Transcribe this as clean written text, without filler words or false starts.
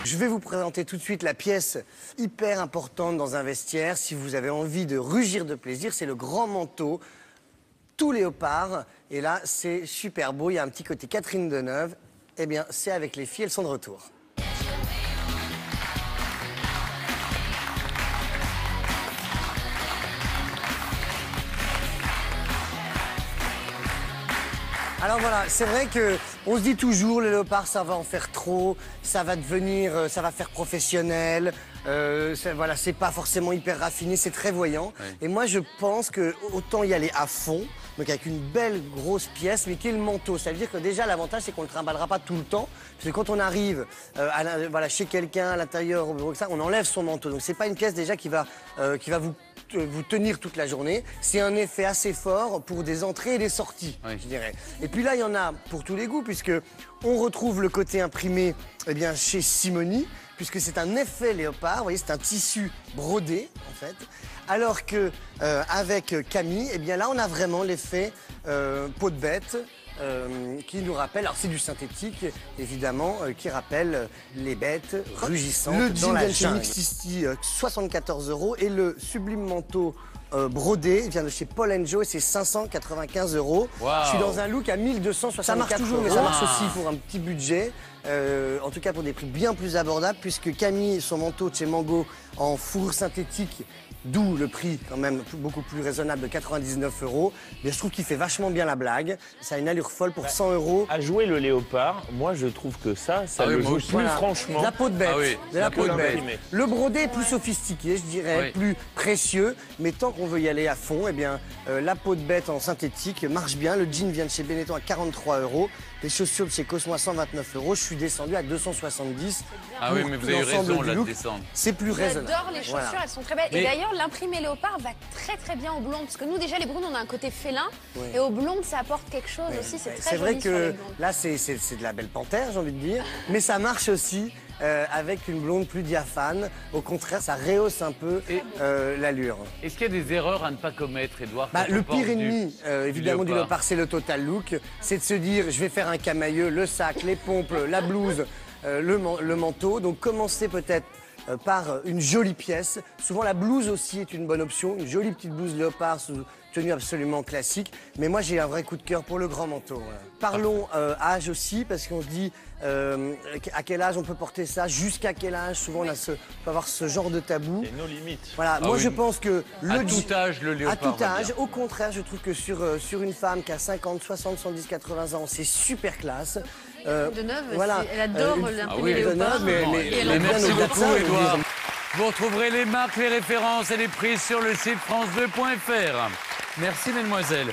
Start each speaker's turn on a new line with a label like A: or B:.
A: Je vais vous présenter tout de suite la pièce hyper importante dans un vestiaire. Si vous avez envie de rugir de plaisir, c'est le grand manteau, tout léopard. Et là, c'est super beau. Il y a un petit côté Catherine Deneuve. Eh bien, c'est avec les filles, elles sont de retour. Alors voilà, c'est vrai que on se dit toujours le léopard, ça va en faire trop, ça va devenir, ça va faire professionnel. Voilà, c'est pas forcément hyper raffiné, c'est très voyant. Oui. Et moi, je pense que autant y aller à fond, donc avec une belle grosse pièce, mais qui est le manteau. Ça veut dire que déjà l'avantage, c'est qu'on ne le trimballera pas tout le temps, parce que quand on arrive, voilà, chez quelqu'un à l'intérieur, on enlève son manteau. Donc c'est pas une pièce déjà qui va vous tenir toute la journée. C'est un effet assez fort pour des entrées et des sorties, oui, je dirais. Et puis là, il y en a pour tous les goûts, puisque on retrouve le côté imprimé bien, chez Simoni, puisque c'est un effet léopard, vous voyez, c'est un tissu brodé, en fait. Alors que avec Camille, eh bien là, on a vraiment l'effet peau de bête, qui nous rappelle, alors c'est du synthétique évidemment, qui rappelle les bêtes rugissantes. Le jean vient chez Mixisti, 74 € et le sublime manteau brodé vient de chez Paul & Joe et c'est 595 €. Wow. Je suis dans un look à 1264 €. Ça marche toujours, mais ça marche aussi pour un petit budget. En tout cas pour des prix bien plus abordables, puisque Camille, son manteau de chez Mango en fourrure synthétique, d'où le prix quand même beaucoup plus raisonnable de 99 €. Mais je trouve qu'il fait vachement bien la blague. Ça a une allure folle pour 100 €.
B: À jouer le léopard, moi je trouve que ça le joue plus voilà. Franchement.
A: La peau de bête.
C: Ah oui,
A: la peau de bête. Le brodé est plus sophistiqué, je dirais, plus précieux. Mais tant qu'on veut y aller à fond, eh bien, la peau de bête en synthétique marche bien. Le jean vient de chez Benetton à 43 €. Les chaussures de chez Cosmo à 129 €. Je suis descendu à 270.
C: Ah oui, mais vous avez raison là de descendre.
A: C'est plus raisonnable.
D: J'adore les chaussures, elles sont très belles. Mais... Et d'ailleurs, l'imprimé léopard va très très bien aux blondes. Parce que nous, déjà, les blondes, on a un côté félin. Oui. Et aux blondes, ça apporte quelque chose aussi. C'est très joli. C'est vrai que
A: là, c'est de la belle panthère, j'ai envie de dire. Mais ça marche aussi. Avec une blonde plus diaphane. Au contraire, ça rehausse un peu l'allure.
C: Est-ce qu'il y a des erreurs à ne pas commettre, Edouard?
A: Le pire ennemi, évidemment, du léopard, c'est le total look. C'est de se dire, je vais faire un camailleux, le sac, les pompes, la blouse, le manteau. Donc commencez peut-être par une jolie pièce. Souvent, la blouse aussi est une bonne option. Une jolie petite blouse léopard sous tenue absolument classique. Mais moi, j'ai un vrai coup de cœur pour le grand manteau. Voilà. Parlons âge aussi, parce qu'on se dit à quel âge on peut porter ça, jusqu'à quel âge. Souvent, on peut avoir ce genre de tabou.
B: Et nos limites.
A: Voilà, moi, je pense que...
C: À tout âge, le léopard.
A: À tout âge. Au contraire, je trouve que sur une femme qui a 50, 60, 70, 80 ans, c'est super classe.
D: Deneuve, voilà. Elle adore l'imprimé léopard.
C: Merci beaucoup, Edouard. Vous retrouverez les marques, les références et les prix sur le site france2.fr. Merci, mesdemoiselles.